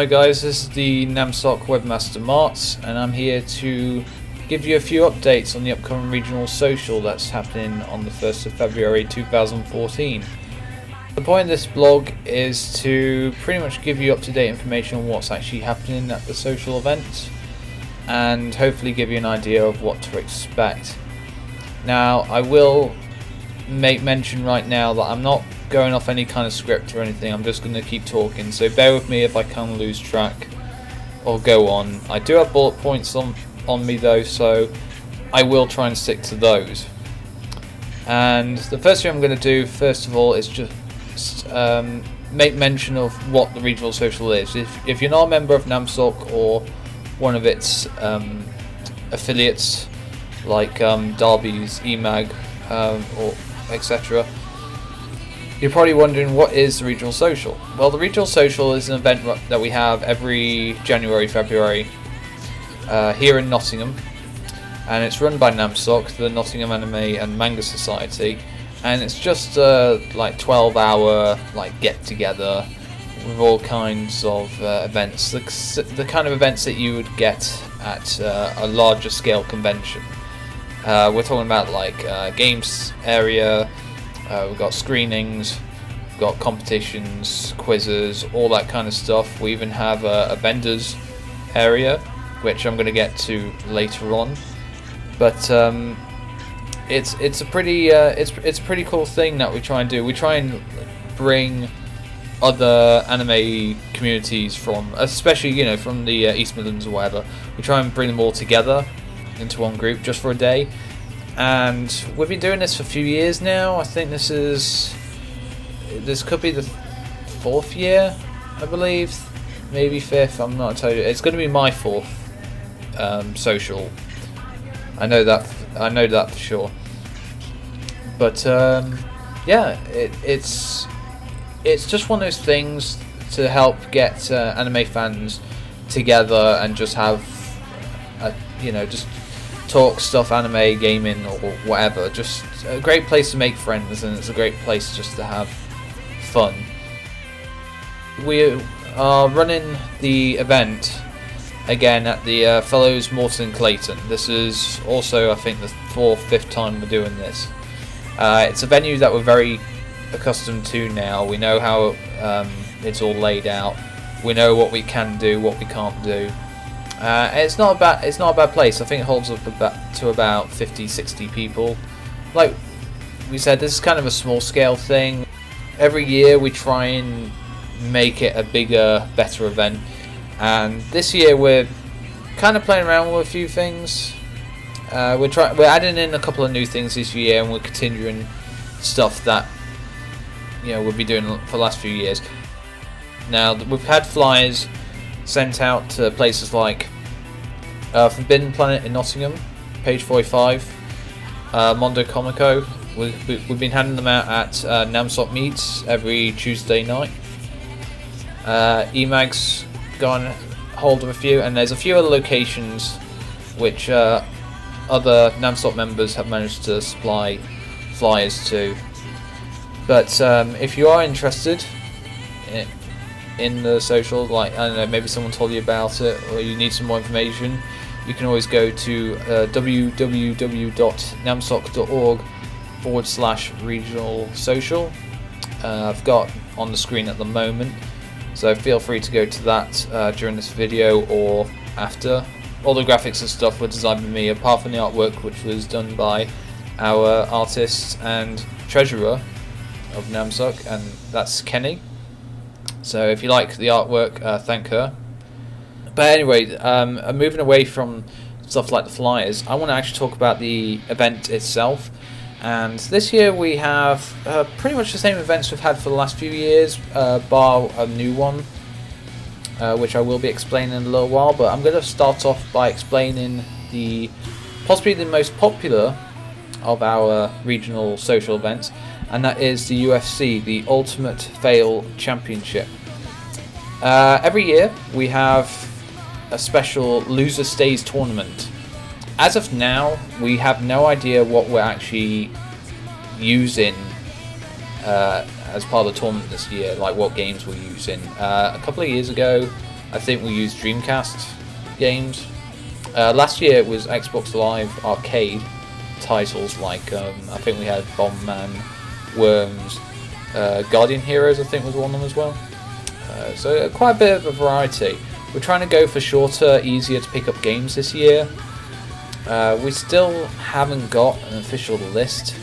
Hi guys, this is the NamSoc webmaster Martz, and I'm here to give you a few updates on the upcoming regional social that's happening on the 1st of February 2014. The point of this blog is to pretty much give you up-to-date information on what's actually happening at the social event and hopefully give you an idea of what to expect. Now, I will make mention right now that I'm not going off any kind of script or anything. I'm just going to keep talking, so bear with me if I can lose track or go on. I do have bullet points on me though, so I will try and stick to those. And the first thing I'm going to do first of all is just make mention of what the regional social is. If you're not a member of NamSoc or one of its affiliates like Derby's, EMAG or etc., you're probably wondering, what is the regional social? Well, the regional social is an event that we have every January, February here in Nottingham, and it's run by NamSoc, the Nottingham Anime and Manga Society, and it's just like 12-hour like get together with all kinds of events, the kind of events that you would get at a larger scale convention. We're talking about like games area. We've got screenings, we've got competitions, quizzes, all that kind of stuff. We even have a vendors area, which I'm going to get to later on. But it's a pretty cool thing that we try and do. We try and bring other anime communities from, especially from the East Midlands or whatever. We try and bring them all together into one group just for a day. And we've been doing this for a few years now. I think this could be the 4th year, I believe, maybe 5th. I'm not entirely. It's going to be my 4th social. I know that for sure. But yeah, it's just one of those things to help get anime fans together and just have just talk stuff, anime, gaming, or whatever. Just a great place to make friends, and it's a great place just to have fun. We are running the event again at the Fellows Morton Clayton. This is also, I think, the 4th, 5th time we're doing this. It's a venue that we're very accustomed to now. We know how it's all laid out. We know what we can do, what we can't do. It's not a bad place. I think it holds up to about 50-60 people. Like we said, this is kind of a small scale thing. Every year we try and make it a bigger, better event, and this year we're kind of playing around with a few things. We're adding in a couple of new things this year, and we're continuing stuff that we'll be doing for the last few years. Now, we've had flyers sent out to places like Forbidden Planet in Nottingham, page 45, Mondo Comico. We've been handing them out at NamSoc meets every Tuesday night. EMAG's gone hold of a few, and there's a few other locations which other NamSoc members have managed to supply flyers to. But if you are interested in the social, like, I don't know, maybe someone told you about it, or you need some more information, you can always go to www.namsoc.org/regional social. I've got on the screen at the moment, so feel free to go to that during this video or after. All the graphics and stuff were designed by me, apart from the artwork, which was done by our artist and treasurer of NamSoc, and that's Kenny. So if you like the artwork, thank her. But anyway, I'm moving away from stuff like the flyers. I want to actually talk about the event itself. And this year we have pretty much the same events we've had for the last few years, bar a new one, which I will be explaining in a little while. But I'm going to start off by explaining possibly the most popular of our regional social events, and that is the UFC, the Ultimate Fail Championship. Every year we have a special loser stays tournament. As of now, we have no idea what we're actually using as part of the tournament this year, like what games we're using. A couple of years ago, I think we use Dreamcast games. Last year it was Xbox Live arcade titles like I think we had Bombman, Worms, Guardian Heroes I think was one of them as well. So quite a bit of a variety. We're trying to go for shorter, easier to pick up games this year. We still haven't got an official list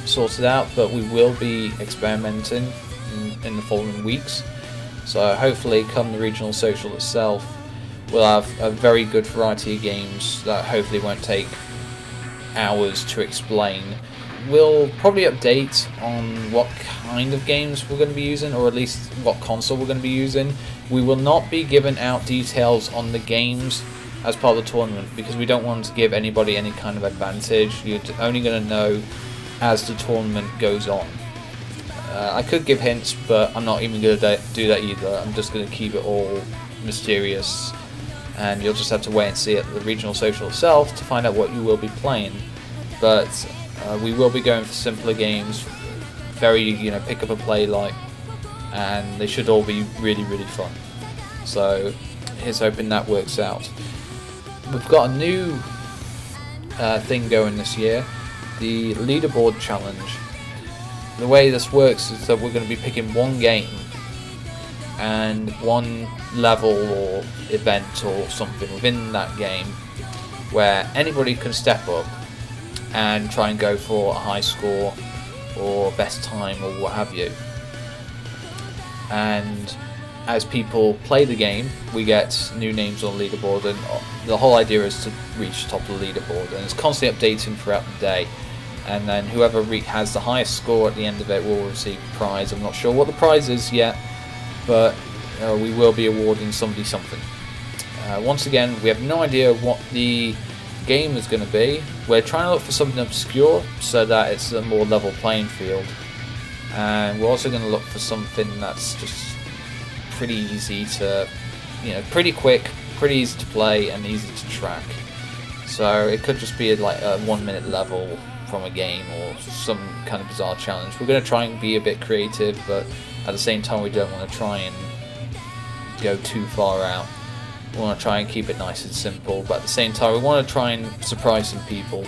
sorted out, but we will be experimenting in the following weeks. So hopefully come the regional social itself, we'll have a very good variety of games that hopefully won't take hours to explain. We'll probably update on what kind of games we're going to be using, or at least what console we're going to be using. We will not be giving out details on the games as part of the tournament because we don't want to give anybody any kind of advantage. You're only going to know as the tournament goes on. I could give hints, but I'm not even going to do that either. I'm just going to keep it all mysterious, and you'll just have to wait and see at the regional social itself to find out what you will be playing. But we will be going for simpler games, very pick up and play like, and they should all be really fun. So here's hoping that works out. We've got a new thing going this year, the leaderboard challenge. The way this works is that we're going to be picking one game and one level or event or something within that game where anybody can step up and try and go for a high score or best time or what have you. And as people play the game, we get new names on the leaderboard, and the whole idea is to reach the top of the leaderboard, and it's constantly updating throughout the day. And then whoever has the highest score at the end of it will receive a prize. I'm not sure what the prize is yet, but we will be awarding somebody something. Once again, we have no idea what the game is going to be. We're trying to look for something obscure so that it's a more level playing field. And we're also going to look for something that's just pretty easy to, pretty quick, pretty easy to play and easy to track. So it could just be like a 1 minute level from a game or some kind of bizarre challenge. We're going to try and be a bit creative, but at the same time we don't want to try and go too far out. We want to try and keep it nice and simple, but at the same time we want to try and surprise some people.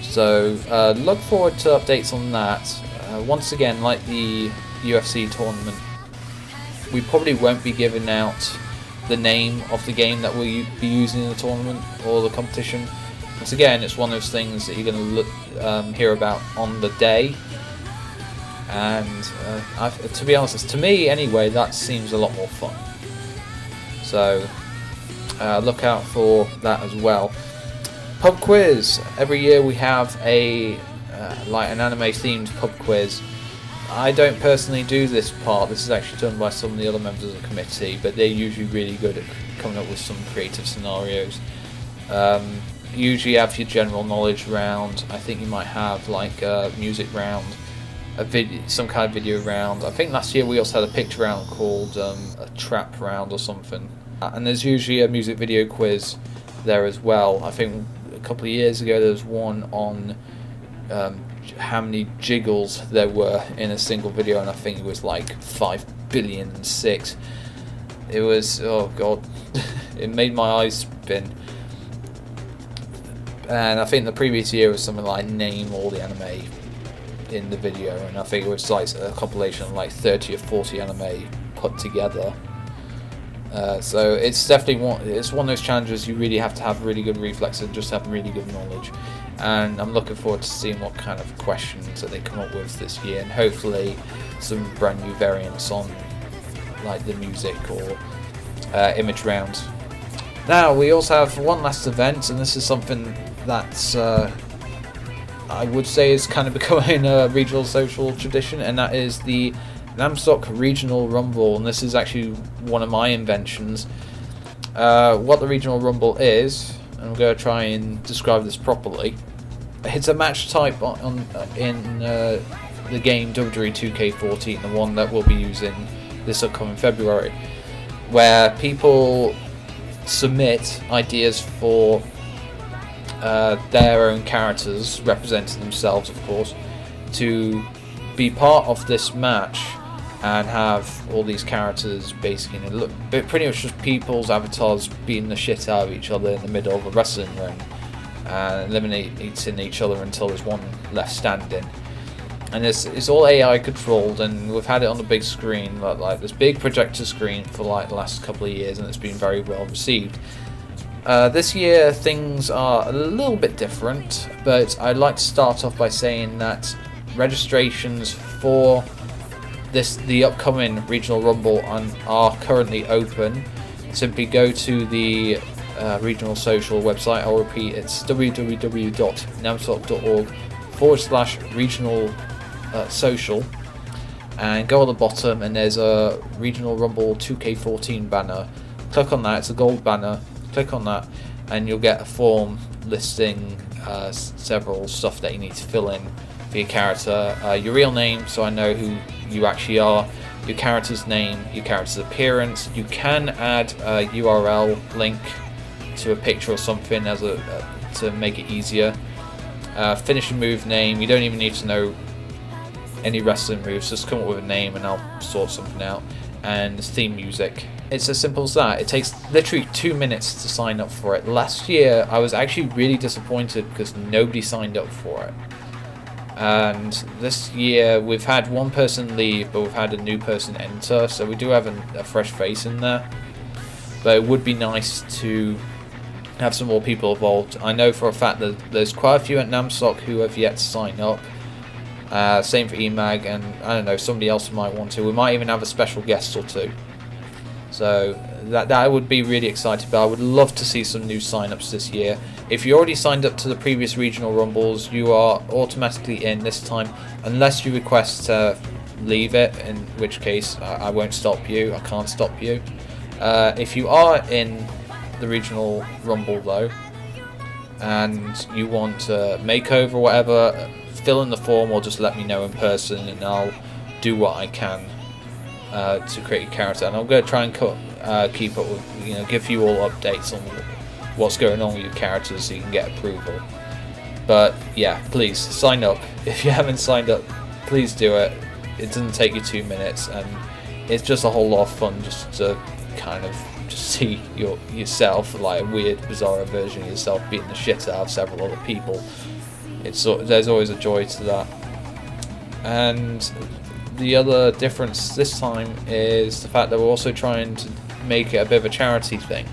So look forward to updates on that. Once again, like the UFC tournament, we probably won't be giving out the name of the game that we'll be using in the tournament or the competition. Once again, it's one of those things that you're going to hear about on the day, and to be honest, to me anyway, that seems a lot more fun. So look out for that as well. Pub quiz. Every year we have a like an anime themed pub quiz. I don't personally do this part. This is actually done by some of the other members of the committee, but they're usually really good at coming up with some creative scenarios. Usually have your general knowledge round. I think you might have like a music round, some kind of video round. I think last year we also had a picture round called a trap round or something. And there's usually a music video quiz there as well. I think a couple of years ago there was one on how many jiggles there were in a single video, and I think it was like 5,000,000,006. It was, oh god, it made my eyes spin. And I think the previous year was something like name all the anime in the video, and I think it was like a compilation of like 30 or 40 anime put together. So it's definitely one of those challenges you really have to have really good reflexes and just have really good knowledge. And I'm looking forward to seeing what kind of questions that they come up with this year, and hopefully some brand new variants on like the music or image rounds. Now we also have one last event, and this is something that's I would say is kind of becoming a regional social tradition, and that is the NamSoc Regional Rumble, and this is actually one of my inventions. What the Regional Rumble is, and I'm going to try and describe this properly. It's a match type in the game WWE 2K14, the one that we'll be using this upcoming February, where people submit ideas for their own characters, representing themselves of course, to be part of this match, and have all these characters basically look pretty much just people's avatars beating the shit out of each other in the middle of a wrestling ring and eliminating each other until there's one left standing. And it's all AI controlled, and we've had it on the big screen, like this big projector screen for like the last couple of years, and it's been very well received. This year things are a little bit different, but I'd like to start off by saying that registrations for the upcoming Regional Rumble are currently open. Simply go to the Regional Social website. I'll repeat, it's www.namsoc.org/regional social, and go on the bottom and there's a Regional Rumble 2K14 banner. Click on that, it's a gold banner. Click on that and you'll get a form listing several stuff that you need to fill in for your character. Your real name, so I know who you actually are, your character's name, your character's appearance. You can add a URL link to a picture or something as to make it easier. Finisher move name, you don't even need to know any wrestling moves, just come up with a name and I'll sort something out. And theme music. It's as simple as that. It takes literally 2 minutes to sign up for it. Last year I was actually really disappointed because nobody signed up for it. And this year we've had one person leave, but we've had a new person enter, so we do have a fresh face in there. But it would be nice to have some more people involved. I know for a fact that there's quite a few at NamSoc who have yet to sign up. Same for EMAG, and I don't know, somebody else might want to. We might even have a special guest or two. So that I would be really excited about. I would love to see some new sign-ups this year. If you already signed up to the previous Regional Rumbles, you are automatically in this time, unless you request to leave it, in which case I won't stop you. I can't stop you. If you are in the Regional Rumble though, and you want a makeover or whatever, fill in the form or just let me know in person and I'll do what I can to create a character. And I'm going to try and keep up with, give you all updates on what's going on with your characters so you can get approval. But yeah, please sign up. If you haven't signed up, please do it. It doesn't take you 2 minutes, and it's just a whole lot of fun just to kind of just see yourself, like a weird, bizarre version of yourself beating the shit out of several other people. There's always a joy to that. And the other difference this time is the fact that we're also trying to make it a bit of a charity thing.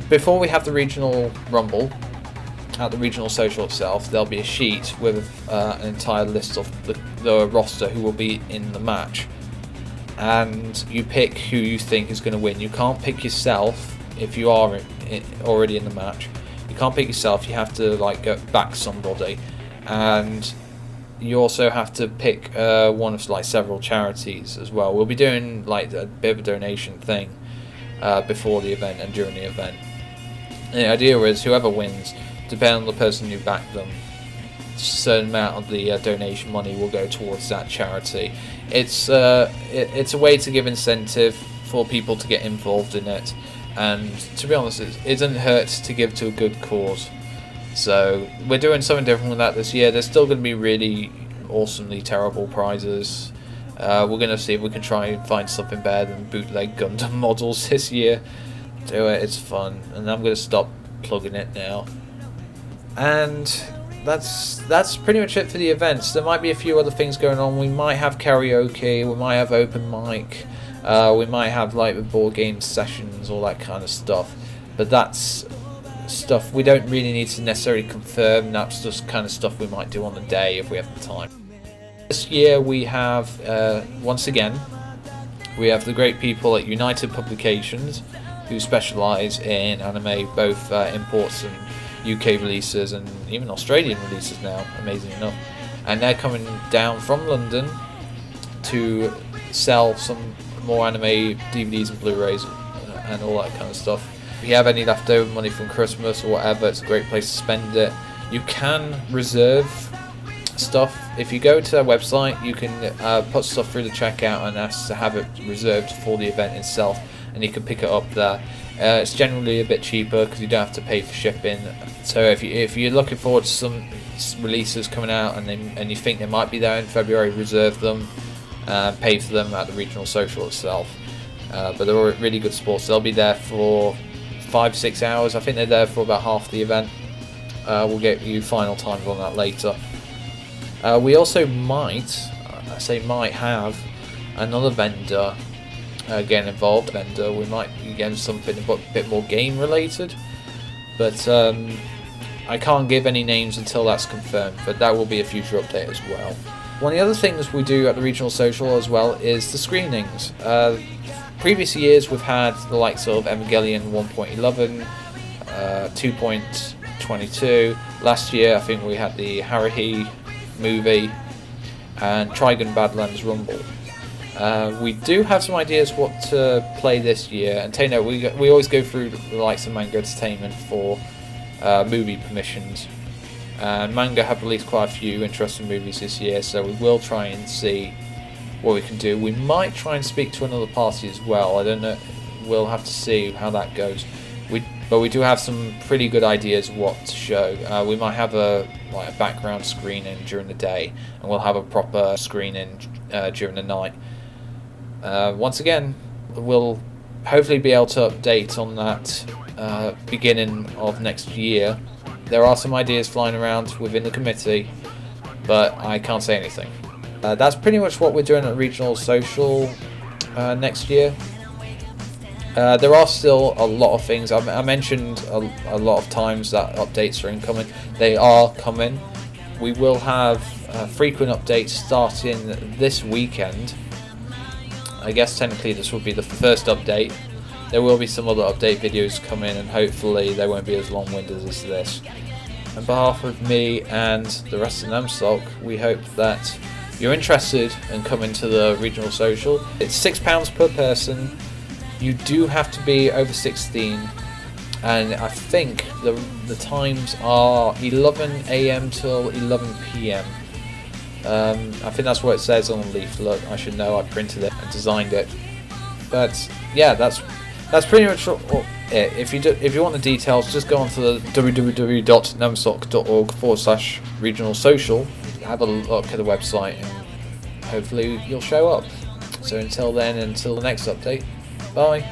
Before we have the Regional Rumble, at the Regional Social itself, there'll be a sheet with an entire list of the roster who will be in the match. And you pick who you think is going to win. You can't pick yourself if you are already in the match. You can't pick yourself, you have to go back somebody, and you also have to pick one of several charities as well. We'll be doing a bit of a donation thing before the event and during the event. And the idea is whoever wins, depending on the person who backed them, a certain amount of the donation money will go towards that charity. It's a way to give incentive for people to get involved in it. And to be honest, it doesn't hurt to give to a good cause. So we're doing something different with that this year. There's still going to be really awesomely terrible prizes. We're going to see if we can try and find something better than bootleg Gundam models this year. Do it, it's fun. And I'm going to stop plugging it now. And that's pretty much it for the events. There might be a few other things going on. We might have karaoke, we might have open mic. We might have board game sessions, all that kind of stuff, but that's stuff we don't really need to necessarily confirm. That's just kind of stuff we might do on the day if we have the time. This year we have, once again, we have the great people at United Publications who specialise in anime, both imports and UK releases and even Australian releases now, amazing enough. And they're coming down from London to sell some more anime DVDs and Blu-rays and all that kind of stuff. If you have any leftover money from Christmas or whatever, it's a great place to spend it. You can reserve stuff. If you go to their website, you can put stuff through the checkout and ask to have it reserved for the event itself, and you can pick it up there. It's generally a bit cheaper because you don't have to pay for shipping. So if you're looking forward to some releases coming out and you think they might be there in February, reserve them. pay for them at the regional social itself. But they're all really good sports. They'll be there for 5-6 hours. I think they're there for about half the event. We'll get you final times on that later. We also might, I say might, have another vendor get involved. We might be getting something a bit more game related, but I can't give any names until that's confirmed, but that will be a future update as well. One of the other things we do at the regional social as well is the screenings. Previous years we've had the likes of Evangelion 1.11, 2.22. Last year I think we had the Haruhi movie and Trigun Badlands Rumble. We do have some ideas what to play this year, and take note, we always go through the likes of Manga Entertainment for movie permissions, and Manga have released quite a few interesting movies this year, so we will try and see what we can do. We might try and speak to another party as well. I don't know, we'll have to see how that goes. But we do have some pretty good ideas of what to show. We might have a background screening during the day, and we'll have a proper screening during the night. Once again, we'll hopefully be able to update on that beginning of next year. There are some ideas flying around within the committee, but I can't say anything. That's pretty much what we're doing at Regional Social next year. There are still a lot of things. I mentioned a lot of times that updates are incoming. They are coming. We will have frequent updates starting this weekend. I guess technically this will be the first update. There will be some other update videos coming, and hopefully they won't be as long-winded as this. On behalf of me and the rest of NamSoc, we hope that you're interested in coming to the regional social. It's £6 per person. You do have to be over 16, and I think the times are 11 AM till 11 PM. I think that's what it says on the leaflet. I should know, I printed it and designed it. But yeah, that's pretty much it. If you want the details, just go on to the www.namsoc.org/regional social. Have a look at the website, and hopefully you'll show up. So until then, until the next update, bye.